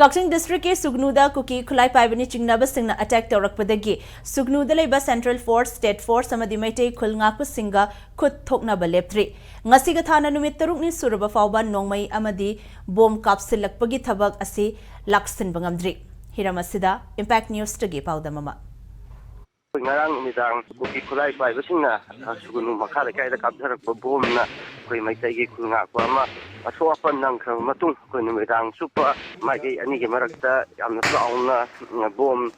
Kaching District ke Sugnuda Kuki Kulai Paibani Chingnaba Singna attack Taurakpadagi Sugnuda Leba Central Force State Force Samadi Maitei Kulngakpa Singa Kut Thoknaba Leptri Ngasiga Thana Numit Tarukni Suraba Fauban Nongmai Amadi Bom Kapsilakpagi Thabak Asi Laksin Bangamdri Hiramasida Impact News Tagi Paudamama Ngarang midang Kuki Kulai Paibasingna Sugunu Makara Kaida Kapsarak Bomna Koi Maitei Kulngakpa Ama Aswapan ng matung kung numidang super magi ani marakta am na bom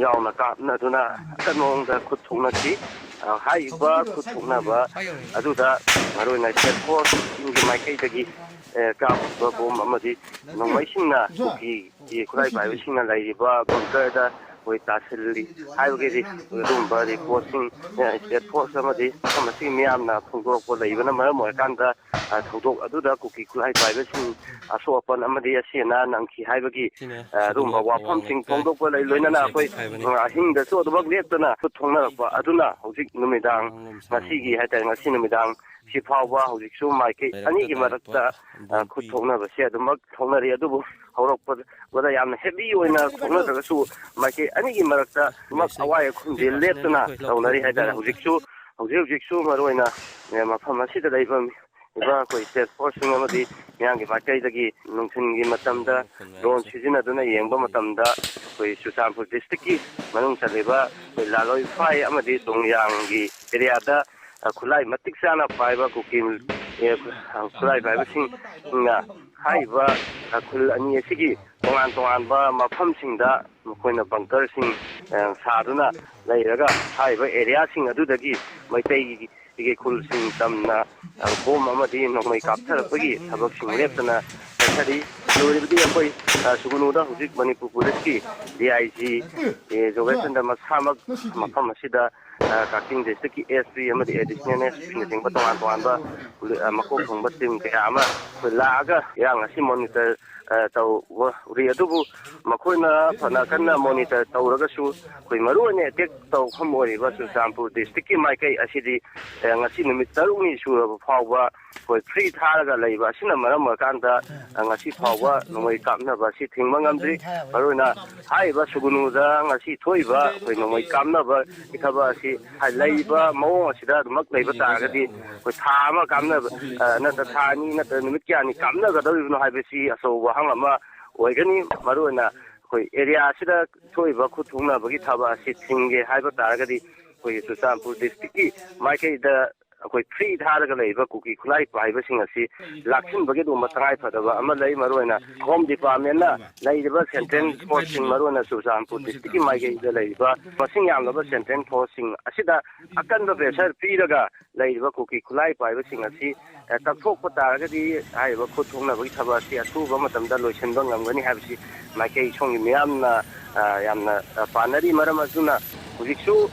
yaw na ka na duna kanong da kutung na si hai ba kutung na ba aduda maroy na set force ingi mai kai dagi ka bom amadi nong mai singna ki kulai bai singna lai ba bunker da we tasili hai ge dum ba di posting set force amadi amasi miam na phungro ko lai bana ma mo kan da thudok aduda kuki kulai bai sing asopan amadi asena nangki haibagi dum ba wafam sing thongdok ko lai loina na koi hing da so dubak leptana thongna rakpa aduna hojik numidang masigi haita ngasi numidang si phawba hojik su mai ke ani gi marakta khut thongna ba se adumak thongna ri adubu hawrokpa wada yamna heavy oina thongna da su mai ke ani gi marakta mak awai khunde leptana thongna ri haita hojik su maroina mafam asida daibam iba koi state force amadi miyangi bakai dagi nungsingi matamda drone sizina duna yengba matamda koi Churachandpur district ki manung chaliba koi laloi phai amadi dongyangi area da khulai matik sana paiba kukim khulai paiba sing na haiba khul ani asigi tongan ba mafam singda koina bunker sing saduna lairaga haiba area sing adudagi maitai ige kulsing tamna bom amadi nongmai kaptharapagi thabak sing leptana thari loribdi apoi sugunuda hujik manipur police ki dig jogaisanda masamak mafam asida Kaching District ki SP amadi additional SP sing batongan ba makok thongba tim kaya ama laaga yang asi monitor tau ri adubu makoina phana kanna monitor tawraga su koi maru ne tek tau khamori ba Churachandpur district ki maikai asidi ngasi numit taruni sura phawba koi free tharaga leiba sina maram kanda ngasi phawba nomai kamna ba si thingma ngamdri maruina hai ba sugunuda ngasi thoiba koi nomai kamna ba ikaba si leiba mawo asida mak leiba taragadi koi thama kamna na ta thani na numit kyani kamna ga dawibno haibesi aso hangama oigani maruina koi area sida thoiba khuthungna bagi thaba si thinge haiba taragadi koi Churachandpur district ki maikai da koi free tharaga leiba kuki khulai paiba sing asi laksin bagi do matangai phadaba ama lei maruina home department na leiba central force sing maruina Churachandpur district ki maikai da leiba masing yamlaba central force sing asida akanba pressure piraga leiba kuki khulai paiba sing asi takthokpa taragadi haiba khuthungna bagi thaba si atuba matamda loisenba ngamgani habsi maikai songi miyamna yamna panari maram asuna hujiksu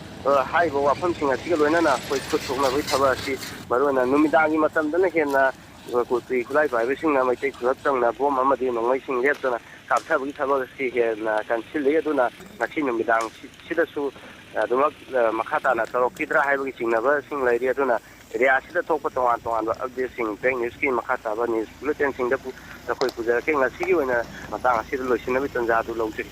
haiba wafam sing asiga loinana koi khuthungna bagi thaba si maruina numidangi matamdana hena kuki khulai paiba singna maitai khulaptangna bom amadi nongmai sing leptana kapthabagi thaba si hena kanchile aduna ngasi numidang sidasu adumak makhatana tarokidra haibagi singnaba sing lairi aduna Riasida tokpa tongan ba update sing bank news ki makhata ba news bulletin sing da koi puja ke ngasi ki wena matang asida loisina bi tanjadu lawjiri